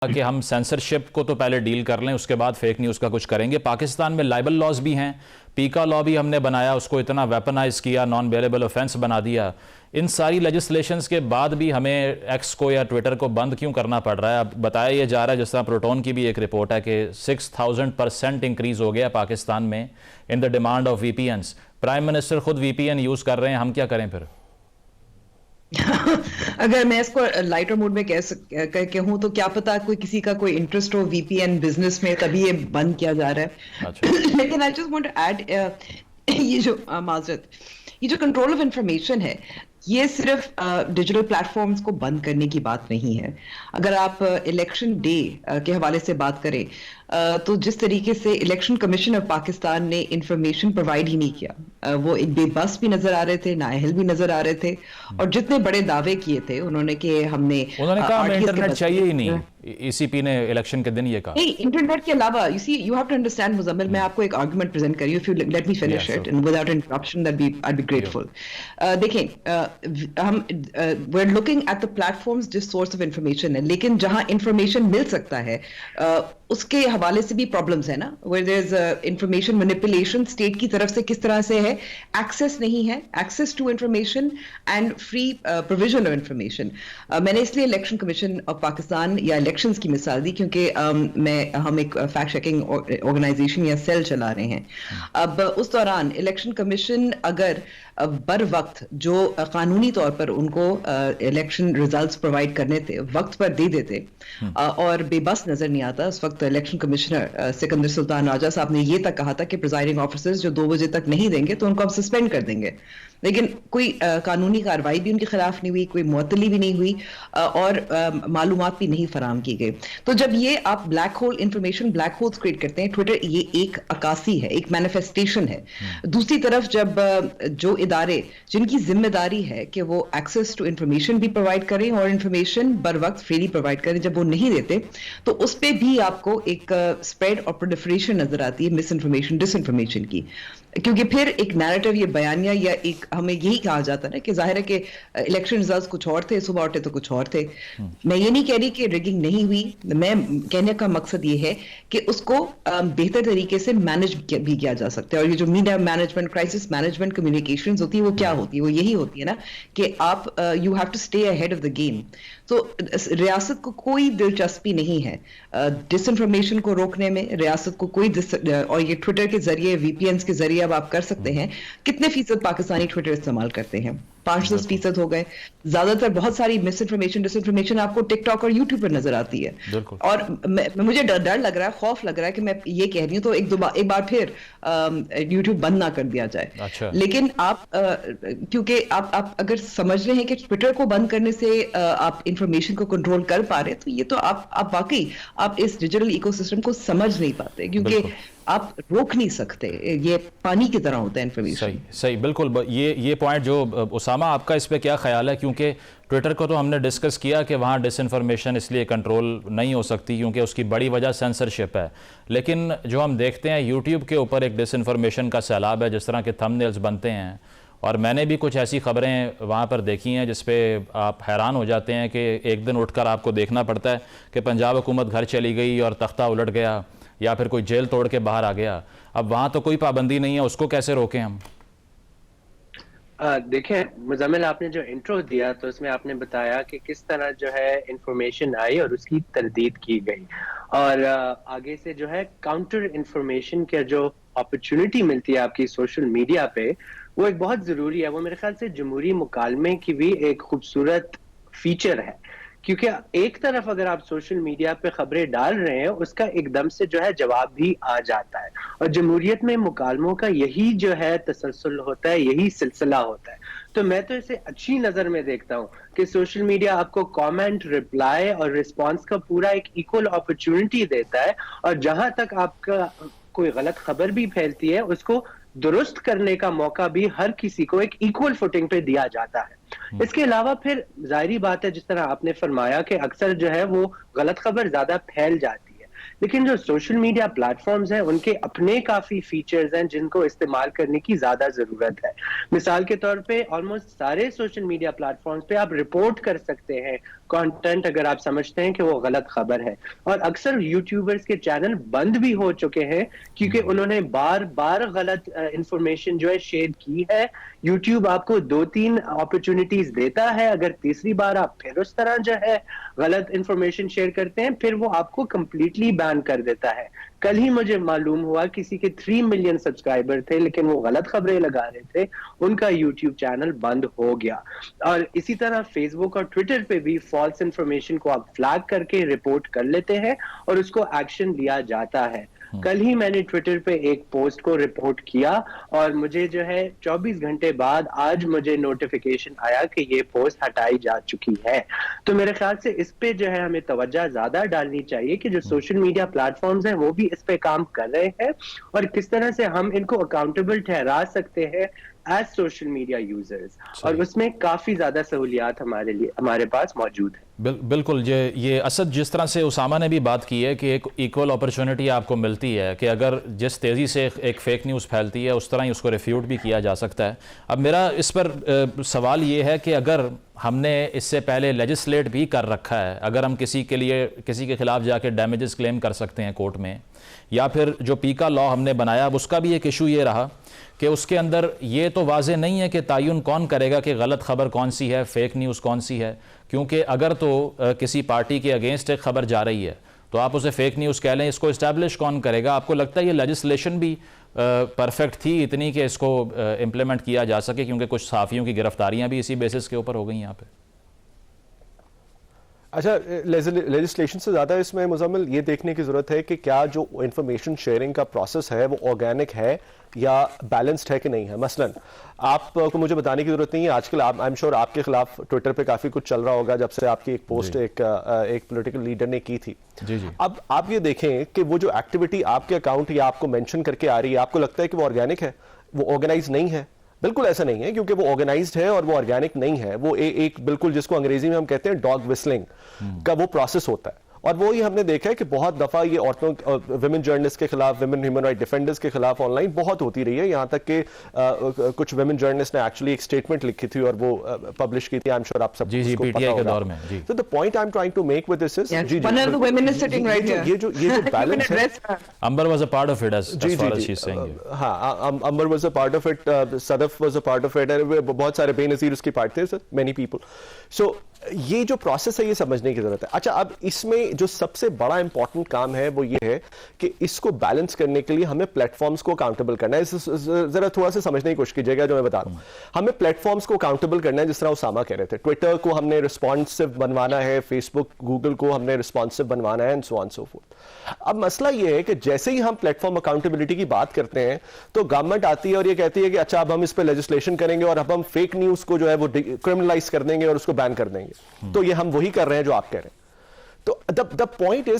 कि हम सेंसरशिप को तो पहले डील कर लें, उसके बाद फेक न्यूज़ का कुछ करेंगे। पाकिस्तान में लाइबल लॉज भी हैं, पीका लॉ भी हमने बनाया, उसको इतना वेपनाइज किया, नॉन बेलेबल ऑफेंस बना दिया। इन सारी लेजिस्लेशंस के बाद भी हमें एक्स को या ट्विटर को बंद क्यों करना पड़ रहा है? अब बताया ये जा रहा है, जिस तरह प्रोटोन की भी एक रिपोर्ट है कि 6000% इंक्रीज़ हो गया पाकिस्तान में in the demand of VPNs. Prime minister खुद वीपीएन यूज़ कर रहे हैं, हम क्या करें फिर? अगर मैं इसको लाइटर मूड में कहूँ तो क्या पता कोई किसी का कोई इंटरेस्ट हो वीपीएन बिजनेस में, तभी ये बंद किया जा रहा है। अच्छा। लेकिन I just want to add ये जो माजरत, ये जो कंट्रोल ऑफ इंफॉर्मेशन है, ये सिर्फ डिजिटल प्लेटफॉर्म्स को बंद करने की बात नहीं है। अगर आप इलेक्शन डे के हवाले से बात करें तो जिस तरीके से इलेक्शन कमीशन ऑफ पाकिस्तान ने इंफॉर्मेशन प्रोवाइड ही नहीं किया, वो एक बेबस भी नजर आ रहे थे, नाअहल भी नजर आ रहे थे, और जितने बड़े दावे किए थे उन्होंने कि उन्होंने कहा हमें इंटरनेट चाहिए ही नहीं। ईसीपी ने इलेक्शन के दिन ये कहा। नहीं, इंटरनेट के अलावा you have to understand Muzammil, मैं आपको एक आर्गुमेंट प्रेजेंट करी, if you let me finish it and without interruption, that be I be grateful. देखें, हम we are looking at the platforms जिस सोर्स ऑफ इंफॉर्मेशन है, लेकिन जहां इंफॉर्मेशन मिल सकता है उसके हवाले से भी प्रॉब्लम्स है ना, where there is information manipulation state की तरफ से किस तरह से है, एक्सेस नहीं है, access to information and free provision of information. मैंने इसलिए इलेक्शन कमीशन ऑफ पाकिस्तान या इलेक्शंस की मिसाल दी क्योंकि हम एक फैक्ट चेकिंग ऑर्गेनाइजेशन या सेल चला रहे हैं। अब उस दौरान इलेक्शन कमीशन अगर बर वक्त जो कानूनी तौर पर उनको इलेक्शन रिजल्ट्स प्रोवाइड करने थे वक्त पर दे देते और बेबस नजर नहीं आता, उस वक्त इलेक्शन कमिश्नर सिकंदर सुल्तान राजा साहब ने ये तक कहा था कि प्रिजाइडिंग ऑफिसर्स जो 2 बजे तक नहीं देंगे तो उनको हम सस्पेंड कर देंगे। लेकिन कोई कानूनी कार्रवाई भी उनके खिलाफ नहीं हुई, कोई मुअत्तली भी नहीं हुई और मालूमात भी नहीं फराम की गई। तो जब ये आप black hole information black holes create करते हैं, ट्विटर ये एक अक्कासी है, एक मैनिफेस्टेशन है। दूसरी तरफ जब जो इदारे जिनकी जिम्मेदारी है कि वो एक्सेस टू इंफॉर्मेशन भी प्रोवाइड करें और इंफॉर्मेशन बर वक्त फ्रीली प्रोवाइड करें, जब वो नहीं देते तो उस पर भी आपको एक स्प्रेड और प्रोलिफरेशन नजर आती है मिस इन्फॉर्मेशन डिसइंफॉर्मेशन की। क्योंकि फिर एक नैरेटिव, ये बयानिया या एक हमें यही कहा जाता है ना कि जाहिर है कि इलेक्शन रिजल्ट्स कुछ और थे, सुबह उठे तो कुछ और थे। मैं ये नहीं कह रही कि रिगिंग नहीं हुई, मैं कहने का मकसद ये है कि उसको बेहतर तरीके से मैनेज भी किया जा सकता है। और ये जो media management, crisis management communication होती है, वो क्या होती है? वो यही होती है ना कि आप you have to stay ahead of the game. तो रियासत को कोई दिलचस्पी नहीं है डिसइंफॉर्मेशन को रोकने में, रियासत को कोई और ये ट्विटर के जरिए, वीपीएन्स के जरिए अब आप कर सकते हैं। कितने फीसद पाकिस्तानी ट्विटर इस्तेमाल करते हैं? 5-10% हो गए। ज्यादातर बहुत सारी मिस इन्फॉर्मेशन डिसइंफॉर्मेशन आपको टिकटॉक और यूट्यूब पर नजर आती है। और मुझे डर लग रहा है, खौफ लग रहा है कि मैं ये कह रही हूँ तो एक बार फिर यूट्यूब बंद ना कर दिया जाए। अच्छा। लेकिन आप क्योंकि आप अगर समझ रहे हैं कि ट्विटर को बंद करने से आप इंफॉर्मेशन को कंट्रोल कर पा रहे, तो ये तो आप वाकई आप इस डिजिटल इकोसिस्टम को समझ नहीं पाते, क्योंकि आप रोक नहीं सकते, ये पानी की तरह होता है इंफॉर्मेशन। सही बिल्कुल। ये पॉइंट जो उसामा, आपका इस पे क्या ख्याल है? क्योंकि ट्विटर को तो हमने डिस्कस किया कि वहाँ डिसइंफॉर्मेशन इसलिए कंट्रोल नहीं हो सकती क्योंकि उसकी बड़ी वजह सेंसरशिप है, लेकिन जो हम देखते हैं यूट्यूब के ऊपर एक डिसइंफॉर्मेशन का सैलाब है, जिस तरह के थंबनेल्स बनते हैं। और मैंने भी कुछ ऐसी खबरें वहाँ पर देखी हैं जिस पे आप हैरान हो जाते हैं कि एक दिन उठकर आपको देखना पड़ता है कि पंजाब हुकूमत घर चली गई और तख्ता उलट गया, या फिर कोई जेल तोड़ के बाहर आ गया। अब वहाँ तो कोई पाबंदी नहीं है, उसको कैसे रोकें हम? देखिए मुजम्मिल, आपने जो इंट्रो दिया तो उसमें आपने बताया कि किस तरह जो है इंफॉर्मेशन आई और उसकी तरदीद की गई, और आगे से जो है काउंटर इंफॉर्मेशन का जो अपॉर्चुनिटी मिलती है आपकी सोशल मीडिया पे, वो एक बहुत जरूरी है। वो मेरे ख्याल से जमहूरी मुकालमे की भी एक खूबसूरत फीचर है, क्योंकि एक तरफ अगर आप सोशल मीडिया पे खबरें डाल रहे हैं, उसका एकदम से जो है जवाब भी आ जाता है। और जमहूरियत में मुकालमों का यही जो है तसलसल होता है, यही सिलसिला होता है। तो मैं तो इसे अच्छी नजर में देखता हूँ कि सोशल मीडिया आपको कमेंट, रिप्लाई और रिस्पांस का पूरा एक इक्वल अपॉर्चुनिटी देता है, और जहां तक आपका कोई गलत खबर भी फैलती है उसको दुरुस्त करने का मौका भी हर किसी को एक इक्वल फुटिंग पे दिया जाता है। इसके अलावा फिर जाहिर बात है, जिस तरह आपने फरमाया कि अक्सर जो है वो गलत खबर ज्यादा फैल जाती है, लेकिन जो सोशल मीडिया प्लेटफॉर्म्स हैं उनके अपने काफी फीचर्स हैं जिनको इस्तेमाल करने की ज्यादा जरूरत है। मिसाल के तौर पे ऑलमोस्ट सारे सोशल मीडिया प्लेटफॉर्म्स पे आप रिपोर्ट कर सकते हैं कंटेंट अगर आप समझते हैं कि वो गलत खबर है। और अक्सर यूट्यूबर्स के चैनल बंद भी हो चुके हैं क्योंकि उन्होंने बार बार गलत इंफॉर्मेशन जो है शेयर की है। यूट्यूब आपको 2-3 अपॉर्चुनिटीज देता है, अगर तीसरी बार आप फिर उस तरह जो है गलत इंफॉर्मेशन शेयर करते हैं फिर वो आपको कंप्लीटली बैन कर देता है। कल ही मुझे मालूम हुआ किसी के 3 मिलियन सब्सक्राइबर थे लेकिन वो गलत खबरें लगा रहे थे, उनका यूट्यूब चैनल बंद हो गया। और इसी तरह फेसबुक और ट्विटर पे भी फॉल्स इंफॉर्मेशन को आप फ्लैग करके रिपोर्ट कर लेते हैं और उसको एक्शन लिया जाता है। कल ही मैंने ट्विटर पे एक पोस्ट को रिपोर्ट किया और मुझे जो है 24 घंटे बाद आज मुझे नोटिफिकेशन आया कि ये पोस्ट हटाई जा चुकी है। तो मेरे ख्याल से इस पे जो है हमें तवज्जो ज्यादा डालनी चाहिए कि जो सोशल मीडिया प्लेटफॉर्म्स हैं वो भी इस पे काम कर रहे हैं और किस तरह से हम इनको अकाउंटेबल ठहरा सकते हैं एज सोशल मीडिया यूजर्स, और उसमें काफी ज्यादा सहूलियात हमारे पास मौजूद है। बिल्कुल, ये असद, जिस तरह से उसामा ने भी बात की है कि एक इक्वल अपॉर्चुनिटी आपको मिलती है कि अगर जिस तेज़ी से एक फ़ेक न्यूज़ फैलती है उस तरह ही उसको रिफ्यूट भी किया जा सकता है। अब मेरा इस पर सवाल ये है कि अगर हमने इससे पहले लेजिस्लेट भी कर रखा है, अगर हम किसी के ख़िलाफ़ जाके डैमेजेस क्लेम कर सकते हैं कोर्ट में, या फिर जो पीका लॉ हमने बनाया उसका भी एक इशू ये रहा कि उसके अंदर ये तो वाज़े नहीं है कि तयन कौन करेगा कि गलत खबर कौन सी है, फेक न्यूज़ कौन सी है, क्योंकि अगर तो किसी पार्टी के अगेंस्ट एक खबर जा रही है तो आप उसे फेक न्यूज़ कह लें, इसको इस्टेब्लिश कौन करेगा? आपको लगता है ये लेजिस्लेशन भी परफेक्ट थी इतनी कि इसको इम्प्लीमेंट किया जा सके, क्योंकि कुछ सहाफ़ियों की गिरफ्तारियां भी इसी बेसिस के ऊपर हो गई यहाँ पे? अच्छा, लेजिस्लेशन से ज़्यादा इसमें मुज़म्मिल ये देखने की ज़रूरत है कि क्या जो इंफॉर्मेशन शेयरिंग का प्रोसेस है वो ऑर्गेनिक है या बैलेंस्ड है कि नहीं है। मसलन आपको मुझे बताने की ज़रूरत नहीं है, आजकल आई एम श्योर आपके खिलाफ ट्विटर पे काफ़ी कुछ चल रहा होगा जब से आपकी एक पोस्ट एक पॉलिटिकल लीडर ने की थी। जी। अब आप ये देखें कि वो जो एक्टिविटी आपके अकाउंट या आपको मेंशन करके आ रही है, आपको लगता है कि वो ऑर्गेनिक है, वो ऑर्गेनाइज नहीं है? बिल्कुल ऐसा नहीं है, क्योंकि वो ऑर्गेनाइज्ड है और वो ऑर्गेनिक नहीं है। वो एक बिल्कुल जिसको अंग्रेजी में हम कहते हैं डॉग विस्लिंग का वो प्रोसेस होता है। और वो ही हमने देखा है कि बहुत दफा ये औरतों, विमेन जर्नलिस्ट के खिलाफ, विमेन ह्यूमन राइट डिफेंडर्स के खिलाफ ऑनलाइन बहुत होती रही है। यहाँ तक कि कुछ विमेन जर्नलिस्ट ने एक्चुअली एक स्टेटमेंट लिखी थी और वो पब्लिश की थी। आई एम श्योर आप सब जी पीटीआई के दौर में। तो the point I am trying to make with this is ये जो बैलेंस है, Ambar was a part of it as far as she's saying. हाँ, Ambar was a part of it, Sadaf was a part of it, बहुत सारे बेनजीर उसकी part थे, many people. सो ये जो प्रोसेस है ये समझने की जरूरत है। अच्छा, अब इसमें जो सबसे बड़ा इंपॉर्टेंट काम है वो ये है कि इसको बैलेंस करने के लिए हमें प्लेटफॉर्म्स को अकाउंटेबल करना है। जरा थोड़ा सा समझने की कोशिश कीजिएगा जो मैं बता रहा हूं। हमें प्लेटफॉर्म्स को अकाउंटेबल करना है, जिस तरह उसामा कह रहे थे। ट्विटर को हमने रिस्पॉन्सिव बनवाना है, फेसबुक, गूगल को हमने रिस्पॉन्सिव बनवाना है, and so on so fourth. अब मसला ये है कि जैसे ही हम प्लेटफॉर्म अकाउंटेबिलिटी की बात करते हैं तो गवर्नमेंट आती है और ये कहती है कि अच्छा अब हम इस पर लेजिस्लेशन करेंगे और अब हम फेक न्यूज को जो है वो क्रिमिनलाइज कर देंगे और उसको बैन कर देंगे। तो ये हम वही कर रहे हैं जो आप कह रहे हैं। तो द पॉइंट इज